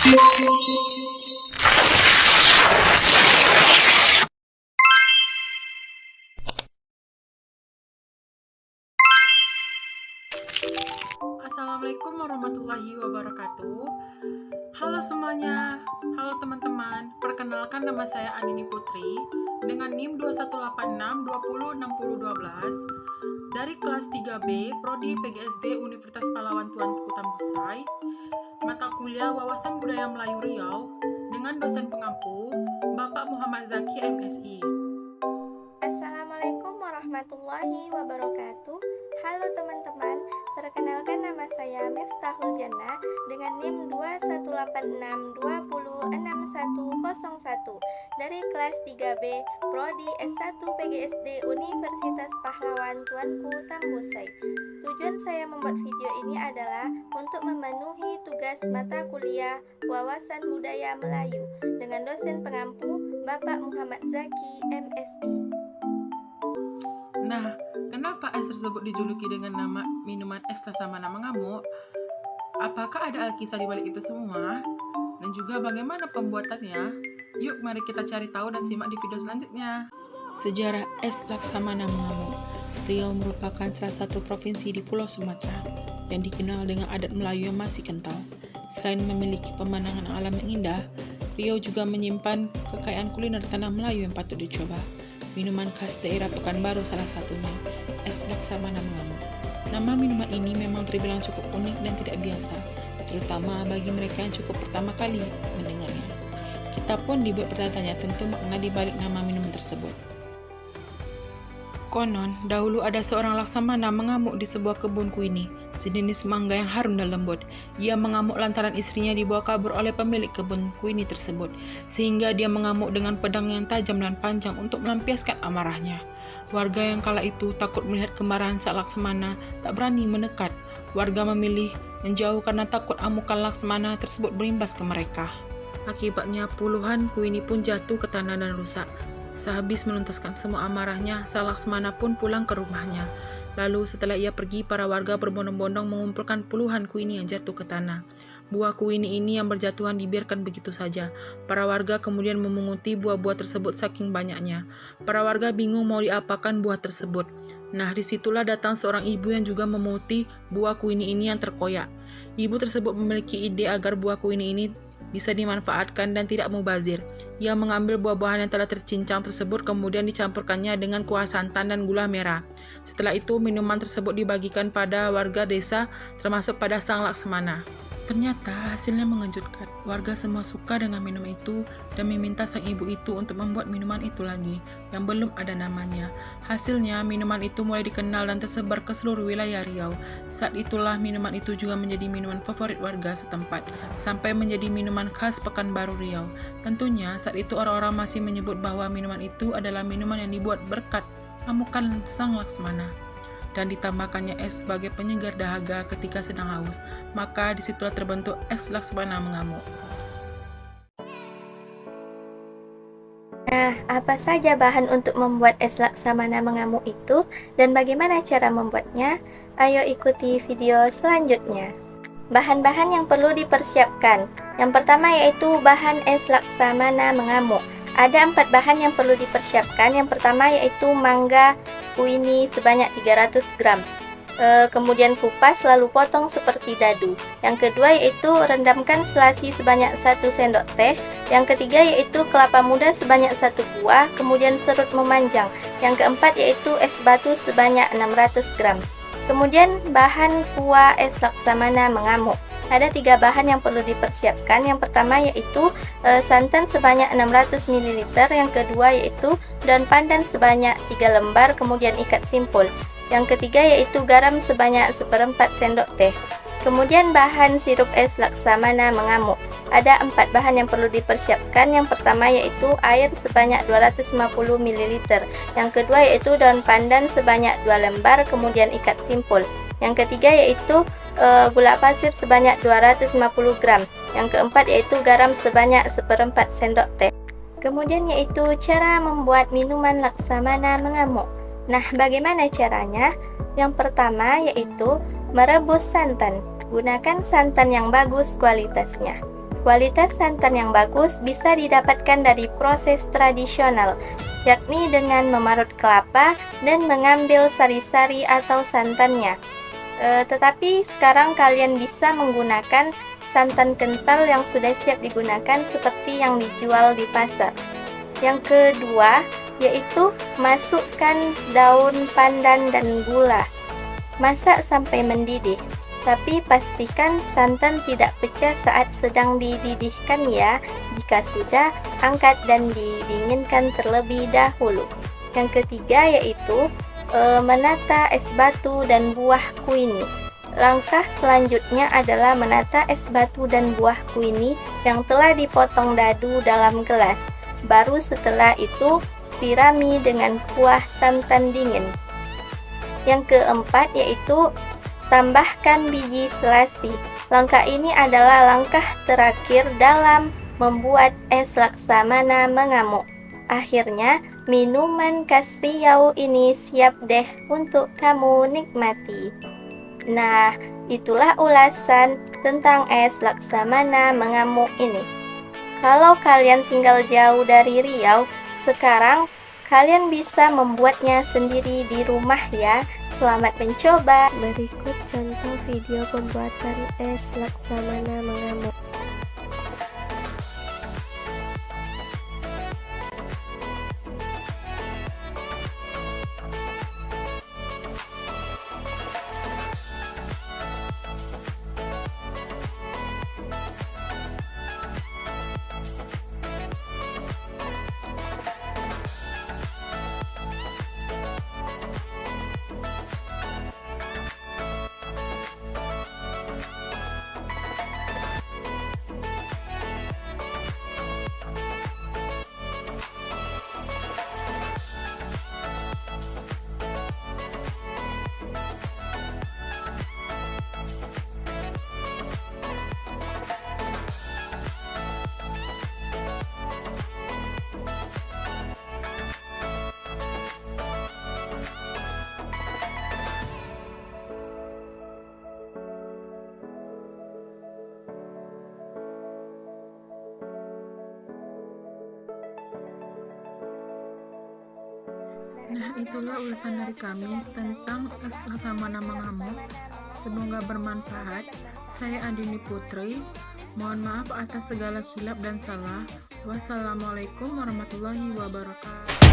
Assalamualaikum warahmatullahi wabarakatuh. Halo semuanya, halo teman-teman. Perkenalkan, nama saya Anini Putri dengan NIM 2186206012 dari kelas 3B Prodi PGSD Universitas Pahlawan Tuanku Tambusai, mata kuliah Wawasan Budaya Melayu Riau dengan dosen pengampu Bapak Muhammad Zaki MSI. Assalamualaikum warahmatullahi wabarakatuh. Halo teman-teman, perkenalkan nama saya Miftahul Jannah dengan NIM 2186206101 dari kelas 3B Prodi S1 PGSD Universitas Pahlawan Tuanku Tambusai. Tujuan saya membuat video ini adalah untuk memenuhi tugas mata kuliah Wawasan Budaya Melayu dengan dosen pengampu Bapak Muhammad Zaki MSI. Nah, kenapa es tersebut dijuluki dengan nama minuman es rasa mana mengamuk? Apakah ada alkisah di balik itu semua? Dan juga bagaimana pembuatannya? Yuk mari kita cari tahu dan simak di video selanjutnya. Sejarah es Laksamana mengamuk. Riau merupakan salah satu provinsi di Pulau Sumatera yang dikenal dengan adat Melayu yang masih kental. Selain memiliki pemandangan alam yang indah, Riau juga menyimpan kekayaan kuliner tanah Melayu yang patut dicoba. Minuman khas daerah Pekanbaru salah satunya, es Laksamana mengamuk. Nama minuman ini memang terbilang cukup unik dan tidak biasa, terutama bagi mereka yang cukup pertama kali mendengarnya. Kita pun dibuat bertanya-tanya tentu makna di balik nama minuman tersebut. Konon, dahulu ada seorang laksamana mengamuk di sebuah kebun kuini, sejenis mangga yang harum dan lembut. Ia mengamuk lantaran istrinya dibawa kabur oleh pemilik kebun kuini tersebut, sehingga dia mengamuk dengan pedang yang tajam dan panjang untuk melampiaskan amarahnya. Warga yang kala itu takut melihat kemarahan sang laksamana, tak berani mendekat. Warga memilih menjauh karena takut amukan laksamana tersebut berimbas ke mereka. Akibatnya puluhan kuini pun jatuh ke tanah dan rusak. Sehabis menuntaskan semua amarahnya, sang laksamana pun pulang ke rumahnya. Lalu setelah ia pergi, para warga berbondong-bondong mengumpulkan puluhan kuini yang jatuh ke tanah. Buah kuini ini yang berjatuhan dibiarkan begitu saja. Para warga kemudian memunguti buah-buah tersebut saking banyaknya. Para warga bingung mau diapakan buah tersebut. Nah, disitulah datang seorang ibu yang juga memunguti buah kuini ini yang terkoyak. Ibu tersebut memiliki ide agar buah kuini ini bisa dimanfaatkan dan tidak mubazir. Ia mengambil buah-buahan yang telah tercincang tersebut kemudian dicampurkannya dengan kuah santan dan gula merah. Setelah itu minuman tersebut dibagikan pada warga desa termasuk pada sang laksamana. Ternyata hasilnya mengejutkan. Warga semua suka dengan minum itu dan meminta sang ibu itu untuk membuat minuman itu lagi yang belum ada namanya. Hasilnya minuman itu mulai dikenal dan tersebar ke seluruh wilayah Riau. Saat itulah minuman itu juga menjadi minuman favorit warga setempat sampai menjadi minuman khas Pekanbaru Riau. Tentunya saat itu orang-orang masih menyebut bahwa minuman itu adalah minuman yang dibuat berkat amukan sang laksamana dan ditambahkannya es sebagai penyegar dahaga ketika sedang haus. Maka disitulah terbentuk es Laksamana mengamuk. Nah, apa saja bahan untuk membuat es Laksamana mengamuk itu dan bagaimana cara membuatnya? Ayo ikuti video selanjutnya. Bahan-bahan yang perlu dipersiapkan. Yang pertama yaitu bahan es Laksamana mengamuk. Ada 4 bahan yang perlu dipersiapkan. Yang pertama yaitu mangga kuini sebanyak 300 gram. Kemudian kupas lalu potong seperti dadu. Yang kedua yaitu rendamkan selasi sebanyak 1 sendok teh. Yang ketiga yaitu kelapa muda sebanyak 1 buah, kemudian serut memanjang. Yang keempat yaitu es batu sebanyak 600 gram. Kemudian bahan kuah es Laksamana mengamuk. Ada 3 bahan yang perlu dipersiapkan. Yang pertama yaitu santan sebanyak 600 ml, yang kedua yaitu daun pandan sebanyak 3 lembar, kemudian ikat simpul. Yang ketiga yaitu garam sebanyak 1/4 sendok teh. Kemudian bahan sirup es Laksamana mengamuk. Ada 4 bahan yang perlu dipersiapkan. Yang pertama yaitu air sebanyak 250 ml, yang kedua yaitu daun pandan sebanyak 2 lembar, kemudian ikat simpul. Yang ketiga yaitu gula pasir sebanyak 250 gram. Yang keempat yaitu garam sebanyak 1/4 sendok teh. Kemudian yaitu cara membuat minuman Laksamana mengamuk. Nah, bagaimana caranya? Yang pertama yaitu merebus santan. Gunakan santan yang bagus kualitasnya. Kualitas santan yang bagus bisa didapatkan dari proses tradisional, yakni dengan memarut kelapa dan mengambil sari-sari atau santannya. Tetapi sekarang kalian bisa menggunakan santan kental yang sudah siap digunakan seperti yang dijual di pasar. Yang kedua, yaitu masukkan daun pandan dan gula. Masak sampai mendidih, tapi pastikan santan tidak pecah saat sedang dididihkan ya. Jika sudah, angkat dan didinginkan terlebih dahulu. Yang ketiga yaitu menata es batu dan buah kuini. Langkah selanjutnya adalah menata es batu dan buah kuini yang telah dipotong dadu dalam gelas. Baru setelah itu, sirami dengan kuah santan dingin. Yang keempat yaitu tambahkan biji selasi. Langkah ini adalah langkah terakhir dalam membuat es laksamana mengamuk. Akhirnya, minuman khas Riau ini siap deh untuk kamu nikmati. Nah, itulah ulasan tentang es laksamana mengamuk ini. Kalau kalian tinggal jauh dari Riau, sekarang kalian bisa membuatnya sendiri di rumah ya. Selamat mencoba. Berikut contoh video pembuatan es laksamana mengamuk. Nah, itulah ulasan dari kami tentang es laksamana mengamuk. Semoga bermanfaat. Saya Andini Putri. Mohon maaf atas segala khilaf dan salah. Wassalamualaikum warahmatullahi wabarakatuh.